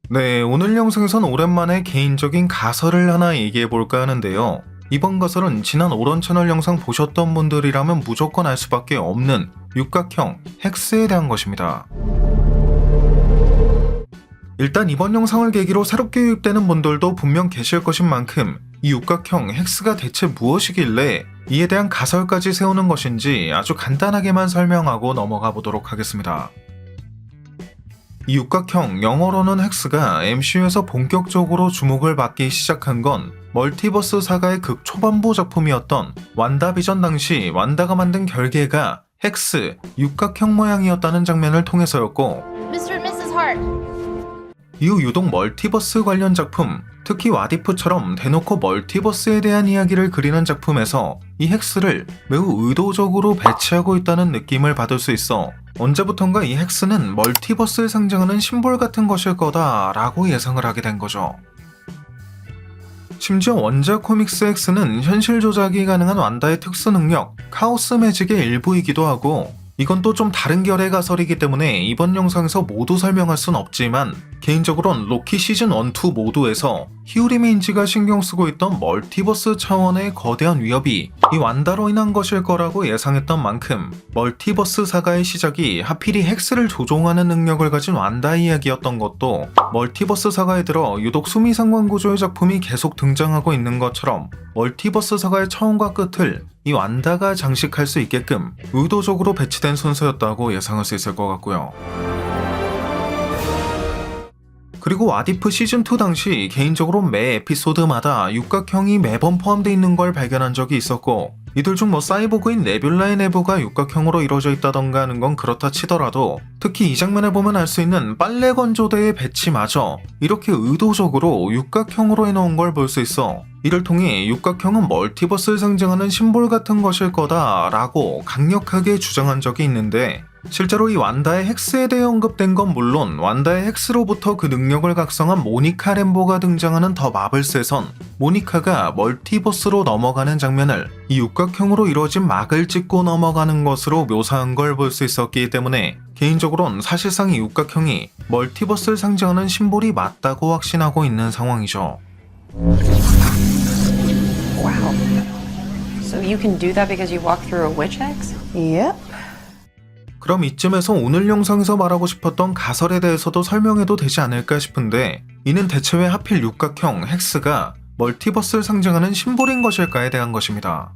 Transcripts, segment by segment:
네, 오늘 영상에선 오랜만에 개인적인 가설을 하나 얘기해볼까 하는데요. 이번 가설은 지난 오런 채널 영상 보셨던 분들이라면 무조건 알 수밖에 없는 육각형 헥스에 대한 것입니다. 일단 이번 영상을 계기로 새롭게 유입되는 분들도 분명 계실 것인 만큼 이 육각형 헥스가 대체 무엇이길래 이에 대한 가설까지 세우는 것인지 아주 간단하게만 설명하고 넘어가 보도록 하겠습니다. 이 육각형, 영어로는 헥스가 MCU에서 본격적으로 주목을 받기 시작한 건 멀티버스 사가의 극초반부 작품이었던 완다비전 당시 완다가 만든 결계가 헥스, 육각형 모양이었다는 장면을 통해서였고, Mr. and Mrs. Hart. 이후 유독 멀티버스 관련 작품, 특히 와디프처럼 대놓고 멀티버스에 대한 이야기를 그리는 작품에서 이 헥스를 매우 의도적으로 배치하고 있다는 느낌을 받을 수 있어 언제부턴가 이 헥스는 멀티버스를 상징하는 심볼 같은 것일 거다라고 예상을 하게 된 거죠. 심지어 원작 코믹스 헥스는 현실 조작이 가능한 완다의 특수 능력, 카오스 매직의 일부이기도 하고, 이건 또 좀 다른 결의 가설이기 때문에 이번 영상에서 모두 설명할 순 없지만, 개인적으론 로키 시즌 1, 2 모두에서 히우리 메인지가 신경 쓰고 있던 멀티버스 차원의 거대한 위협이 이 완다로 인한 것일 거라고 예상했던 만큼, 멀티버스 사가의 시작이 하필이 헥스를 조종하는 능력을 가진 완다 이야기였던 것도 멀티버스 사가에 들어 유독 수미상관 구조의 작품이 계속 등장하고 있는 것처럼 멀티버스 사가의 처음과 끝을 이 완다가 장식할 수 있게끔 의도적으로 배치된 순서였다고 예상할 수 있을 것 같고요. 그리고 와디프 시즌2 당시 개인적으로 매 에피소드마다 육각형이 매번 포함되어 있는 걸 발견한 적이 있었고, 이들 중 사이보그인 네뷸라의 내부가 육각형으로 이루어져 있다던가 하는 건 그렇다 치더라도 특히 이 장면에 보면 알 수 있는 빨래 건조대의 배치마저 이렇게 의도적으로 육각형으로 해놓은 걸 볼 수 있어 이를 통해 육각형은 멀티버스를 상징하는 심볼 같은 것일 거다라고 강력하게 주장한 적이 있는데, 실제로 이 완다의 헥스에 대해 언급된 건 물론 완다의 헥스로부터 그 능력을 각성한 모니카 램보가 등장하는 더 마블스에선 모니카가 멀티버스로 넘어가는 장면을 이 육각형으로 이루어진 막을 찍고 넘어가는 것으로 묘사한 걸 볼 수 있었기 때문에 개인적으로는 사실상 이 육각형이 멀티버스를 상징하는 심볼이 맞다고 확신하고 있는 상황이죠. Wow. So you can do that because you walked through a witch X? Yep. 그럼 이쯤에서 오늘 영상에서 말하고 싶었던 가설에 대해서도 설명해도 되지 않을까 싶은데, 이는 대체 왜 하필 육각형 헥스가 멀티버스를 상징하는 심볼인 것일까에 대한 것입니다.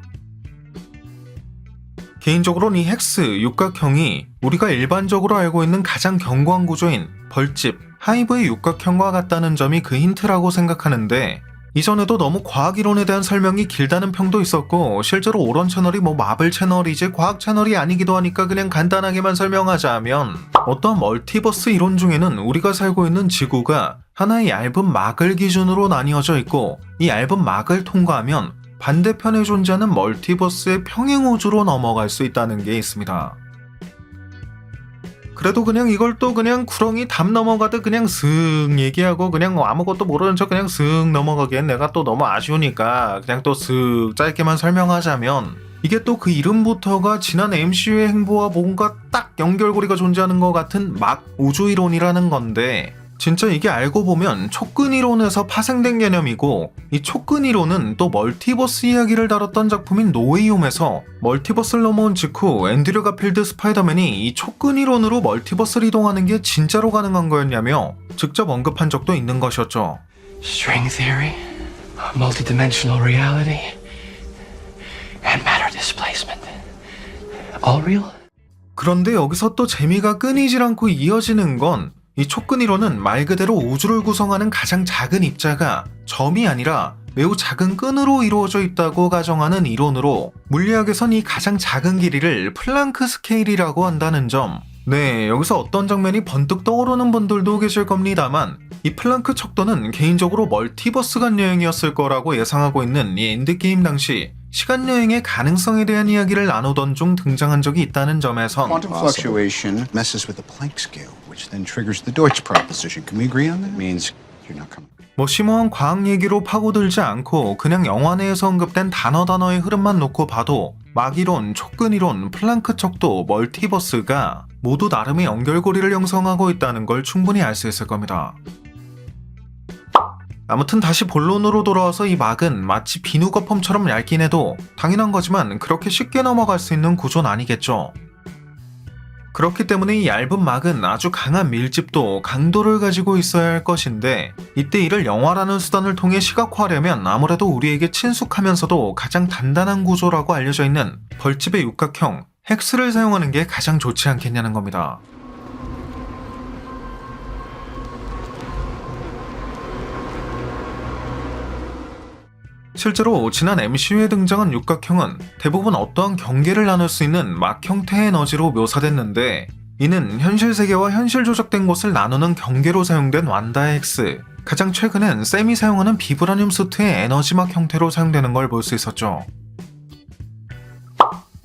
개인적으로는 이 헥스, 육각형이 우리가 일반적으로 알고 있는 가장 견고한 구조인 벌집, 하이브의 육각형과 같다는 점이 그 힌트라고 생각하는데, 이전에도 너무 과학이론에 대한 설명이 길다는 평도 있었고, 실제로 오런 채널이 마블 채널이지 과학 채널이 아니기도 하니까 그냥 간단하게만 설명하자면, 어떠한 멀티버스 이론 중에는 우리가 살고 있는 지구가 하나의 얇은 막을 기준으로 나뉘어져 있고, 이 얇은 막을 통과하면 반대편에 존재하는 멀티버스의 평행우주로 넘어갈 수 있다는 게 있습니다. 그래도 그냥 이걸 또 그냥 구렁이 담 넘어가듯 그냥 슥 얘기하고 그냥 아무것도 모르는 척 그냥 슥 넘어가기엔 내가 또 너무 아쉬우니까 그냥 또 슥 짧게만 설명하자면, 이게 또 그 이름부터가 지난 MCU의 행보와 뭔가 딱 연결고리가 존재하는 것 같은 막 우주이론이라는 건데, 진짜 이게 알고 보면 촉근이론에서 파생된 개념이고, 이 촉근이론은 또 멀티버스 이야기를 다뤘던 작품인 노웨이홈에서 멀티버스를 넘어온 직후 앤드류 가필드 스파이더맨이 이 촉근이론으로 멀티버스를 이동하는 게 진짜로 가능한 거였냐며 직접 언급한 적도 있는 것이었죠. String theory, multidimensional reality, and matter displacement. All real? 그런데 여기서 또 재미가 끊이질 않고 이어지는 건, 이 촉근이론은 말 그대로 우주를 구성하는 가장 작은 입자가 점이 아니라 매우 작은 끈으로 이루어져 있다고 가정하는 이론으로, 물리학에선 이 가장 작은 길이를 플랑크 스케일이라고 한다는 점. 네, 여기서 어떤 장면이 번뜩 떠오르는 분들도 계실 겁니다만, 이 플랑크 척도는 개인적으로 멀티버스 간 여행이었을 거라고 예상하고 있는 이 엔드게임 당시 시간여행의 가능성에 대한 이야기를 나누던 중 등장한 적이 있다는 점에선 Quantum fluctuation messes with the Planck scale, which then triggers the Deutsch proposition. Can we agree on that? Means you're not coming. 심오한 과학 얘기로 파고들지 않고 그냥 영화 내에서 언급된 단어의 흐름만 놓고 봐도 막이론, 촉근이론, 플랑크 척도, 멀티버스가 모두 나름의 연결고리를 형성하고 있다는 걸 충분히 알 수 있을 겁니다. 아무튼 다시 본론으로 돌아와서 이 막은 마치 비누 거품처럼 얇긴 해도 당연한 거지만 그렇게 쉽게 넘어갈 수 있는 구조는 아니겠죠. 그렇기 때문에 이 얇은 막은 아주 강한 밀집도, 강도를 가지고 있어야 할 것인데 이때 이를 영화라는 수단을 통해 시각화하려면 아무래도 우리에게 친숙하면서도 가장 단단한 구조라고 알려져 있는 벌집의 육각형 헥스를 사용하는 게 가장 좋지 않겠냐는 겁니다. 실제로 지난 MCU에 등장한 육각형은 대부분 어떠한 경계를 나눌 수 있는 막 형태의 에너지로 묘사됐는데 이는 현실 세계와 현실 조작된 곳을 나누는 경계로 사용된 완다의 헥스, 가장 최근엔 샘이 사용하는 비브라늄 수트의 에너지막 형태로 사용되는 걸 볼 수 있었죠.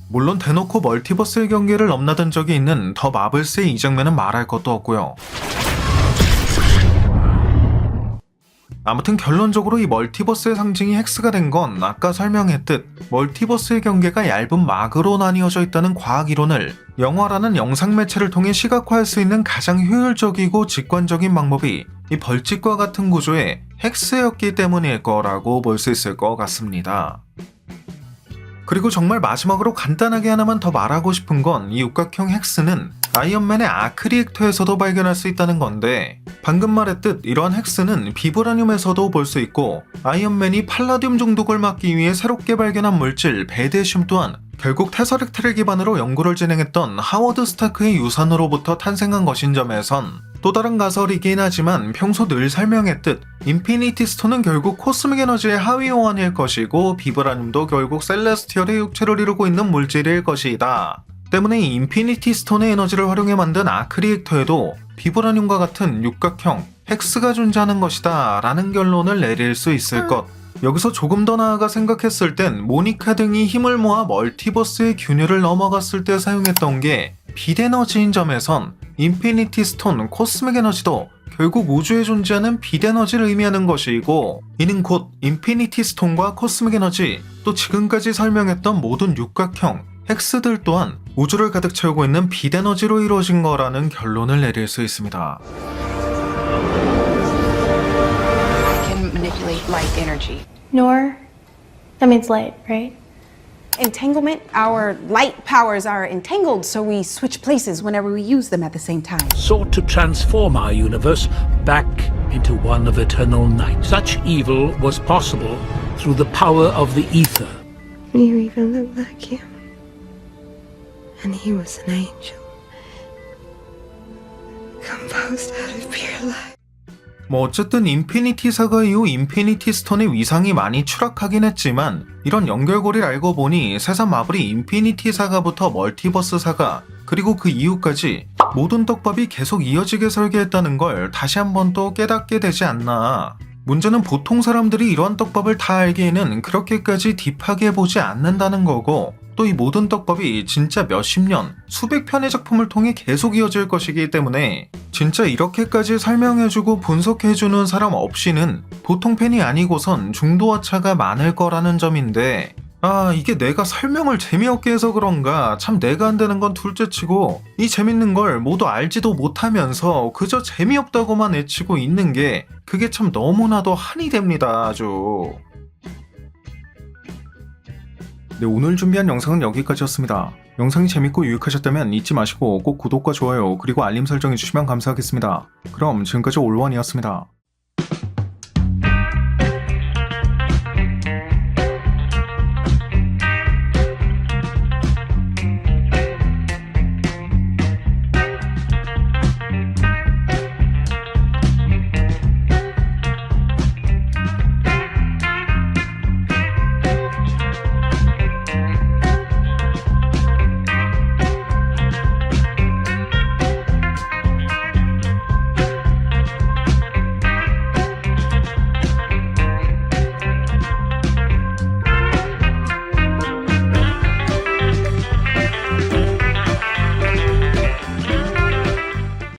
물론 대놓고 멀티버스의 경계를 넘나든 적이 있는 더 마블스의 이 장면은 말할 것도 없고요. 아무튼 결론적으로 이 멀티버스의 상징이 헥스가 된 건 아까 설명했듯 멀티버스의 경계가 얇은 막으로 나뉘어져 있다는 과학이론을 영화라는 영상 매체를 통해 시각화할 수 있는 가장 효율적이고 직관적인 방법이 이 벌집과 같은 구조의 헥스였기 때문일 거라고 볼 수 있을 것 같습니다. 그리고 정말 마지막으로 간단하게 하나만 더 말하고 싶은 건 이 육각형 헥스는 아이언맨의 아크 리액터에서도 발견할 수 있다는 건데 방금 말했듯 이러한 헥스는 비브라늄에서도 볼 수 있고 아이언맨이 팔라듐 중독을 막기 위해 새롭게 발견한 물질 베데슘 또한 결국 테서렉트를 기반으로 연구를 진행했던 하워드 스타크의 유산으로부터 탄생한 것인 점에선 또 다른 가설이긴 하지만 평소 늘 설명했듯 인피니티 스톤은 결국 코스믹 에너지의 하위 호환일 것이고 비브라늄도 결국 셀레스티얼의 육체를 이루고 있는 물질일 것이다. 때문에 이 인피니티 스톤의 에너지를 활용해 만든 아크 리액터에도 비브라늄과 같은 육각형 헥스가 존재하는 것이다 라는 결론을 내릴 수 있을 것. 여기서 조금 더 나아가 생각했을 땐 모니카 등이 힘을 모아 멀티버스의 균열을 넘어갔을 때 사용했던 게 빛에너지인 점에선 인피니티 스톤, 코스믹 에너지도 결국 우주에 존재하는 빛에너지를 의미하는 것이고 이는 곧 인피니티 스톤과 코스믹 에너지 또 지금까지 설명했던 모든 육각형 헥스들 또한 우주를 가득 채우고 있는 빛에너지로 이루어진 거라는 결론을 내릴 수 있습니다. Can manipulate light energy. Nor? That means light, right? Entanglement, our light powers are entangled, so we switch places whenever we use them at the same time. Sought to transform our universe back into one of eternal night. Such evil was possible through the power of the ether. You even look like him. And he was an angel. Composed out of pure light. 뭐 어쨌든 인피니티 사가 이후 인피니티 스톤의 위상이 많이 추락하긴 했지만 이런 연결고리를 알고 보니 세상 마블이 인피니티 사가부터 멀티버스 사가 그리고 그 이후까지 모든 떡밥이 계속 이어지게 설계했다는 걸 다시 한번 또 깨닫게 되지 않나. 문제는 보통 사람들이 이러한 떡밥을 다 알기에는 그렇게까지 딥하게 보지 않는다는 거고 또 이 모든 떡밥이 진짜 몇십 년, 수백 편의 작품을 통해 계속 이어질 것이기 때문에 진짜 이렇게까지 설명해주고 분석해주는 사람 없이는 보통 팬이 아니고선 중도하차가 많을 거라는 점인데 이게 내가 설명을 재미없게 해서 그런가 참 내가 안 되는 건 둘째치고 이 재밌는 걸 모두 알지도 못하면서 그저 재미없다고만 외치고 있는 게 그게 참 너무나도 한이 됩니다 아주. 네, 오늘 준비한 영상은 여기까지였습니다. 영상이 재밌고 유익하셨다면 잊지 마시고 꼭 구독과 좋아요 그리고 알림 설정해주시면 감사하겠습니다. 그럼 지금까지 올원이었습니다.